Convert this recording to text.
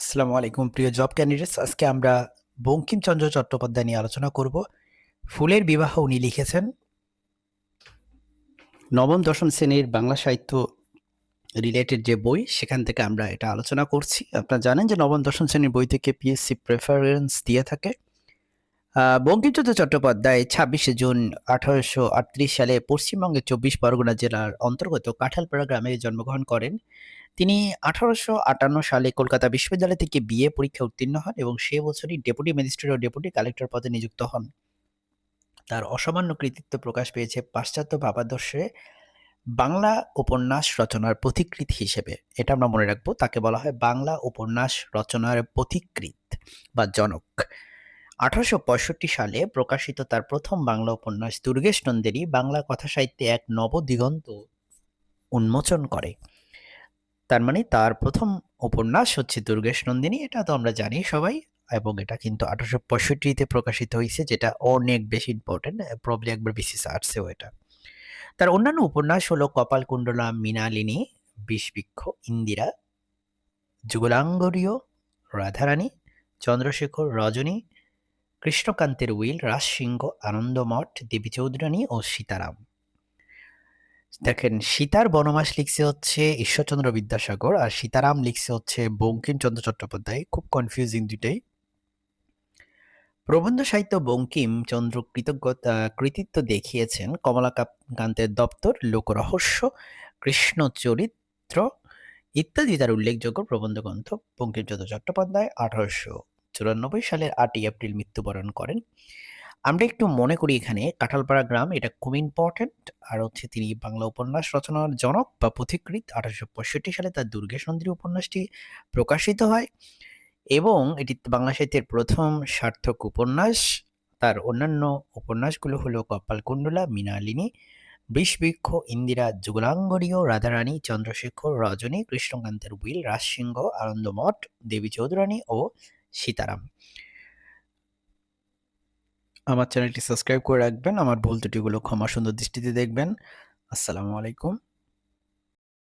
আসসালামু আলাইকুম প্রিয় জব ক্যান্ডিডেটস। আজকে আমরা বঙ্কিমচন্দ্র চট্টোপাধ্যায় নিয়ে আলোচনা করব। ফুলের বিবাহ উনি লিখেছেন। নবম দশম শ্রেণীর বাংলা সাহিত্য রিলেটেড যে বই, সেখান থেকে আমরা এটা আলোচনা করছি। আপনারা জানেন যে নবম দশম শ্রেণীর বই থেকে পিএসসি প্রেফারেন্স দিয়ে থাকে। বঙ্কিমচন্দ্র চট্টোপাধ্যায় ২৬শে জুন ১৮৩৮ সালে পশ্চিমবঙ্গের ২৪ পরগনা জেলার অন্তর্গত কাঁঠালপাড়া গ্রামে জন্মগ্রহণ করেন। তিনি ১৮৫৮ সালে কলকাতা বিশ্ববিদ্যালয় থেকে বিএ পরীক্ষায় উত্তীর্ণ হন এবং সে বছরই ডেপুটি ম্যাজিস্ট্রেট ও ডেপুটি কালেক্টর পদে নিযুক্ত হন। তার অসামান্য কৃতিত্ব প্রকাশ পেয়েছে পাশ্চাত্য ভাবাদর্শে বাংলা উপন্যাস রচনার পথিকৃৎ হিসেবে। এটা আমরা মনে রাখবো, তাকে বলা হয় বাংলা উপন্যাস রচনার পথিকৃৎ বা জনক। ১৮৬৫ সালে প্রকাশিত তার প্রথম বাংলা উপন্যাস দুর্গেশ নন্দিনী বাংলা কথা সাহিত্যে এক নবদিগন্ত উন্মোচন করে। তার মানে তার প্রথম উপন্যাস হচ্ছে দুর্গেশ নন্দিনী, এটা তো আমরা জানি সবাই। এবং এটা কিন্তু ১৮৬৫-তে প্রকাশিত হয়েছে, যেটা অনেক বেশি ইম্পর্টেন্ট। প্রবলি একবার বিসিএস আসছেও এটা। তার অন্যান্য উপন্যাস হলো কপালকুণ্ডলা, মৃণালিনী, বিষবৃক্ষ, ইন্দিরা, যুগলাঙ্গরীয়, রাধারানী, চন্দ্রশেখর, রজনী, কৃষ্ণকান্তের উইল, রাজসিংহ, আনন্দমঠ, দেবী চৌধুরানী ও সীতারাম। দেখেন, সীতার বনবাস লিখছে হচ্ছে ঈশ্বরচন্দ্র বিদ্যাসাগর, আর সীতারাম লিখছে হচ্ছে বঙ্কিমচন্দ্র চট্টোপাধ্যায়। খুব কনফিউজিং দুইটাই। প্রবন্ধ সাহিত্য বঙ্কিমচন্দ্র কৃতিত্ব দেখিয়েছেন কমলাকান্তের দপ্তর, লোকরহস্য, কৃষ্ণচরিত্র ইত্যাদি তার উল্লেখযোগ্য প্রবন্ধ গ্রন্থ। বঙ্কিমচন্দ্র চট্টোপাধ্যায় ১৮৯৪ সালের ৮ই এপ্রিল মৃত্যুবরণ করেন। আমরা একটু মনে করি এখানে কাঁঠালপাড়া গ্রাম, এটা খুব ইম্পর্টেন্ট। আর হচ্ছে তিনি বাংলা উপন্যাস রচনার জনক বা পথিকৃৎ। ১৮৬৫ সালে তার দুর্গেশ নন্দিনী উপন্যাসটি প্রকাশিত হয় এবং এটি বাংলা সাহিত্যের প্রথম সার্থক উপন্যাস। তার অন্যান্য উপন্যাসগুলো হলো কপালকুণ্ডলা, মৃণালিনী, বিষবৃক্ষ, ইন্দিরা, যুগলাঙ্গরীয়, রাধারানী, চন্দ্রশেখর, রজনী, কৃষ্ণকান্তের উইল, রাজসিংহ, আনন্দমঠ, দেবী চৌধুরানী ও সীতারাম। আমার চ্যানেলটি সাবস্ক্রাইব করে রাখবেন। আমার ভুল ত্রুটিগুলো ক্ষমা সুন্দর দৃষ্টিতে দেখবেন। আসসালামু আলাইকুম।